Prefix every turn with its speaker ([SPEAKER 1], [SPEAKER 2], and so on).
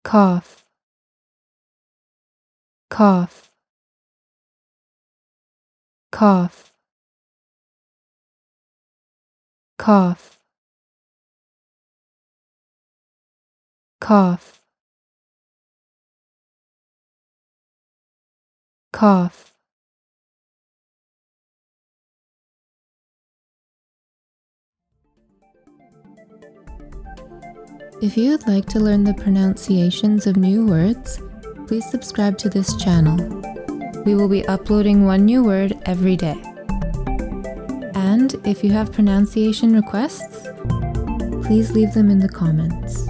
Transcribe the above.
[SPEAKER 1] cough, cough, cough, cough, cough, cough. If you would like to learn the pronunciations of new words, please subscribe to this channel. We will be uploading one new word every day. And if you have pronunciation requests, please leave them in the comments.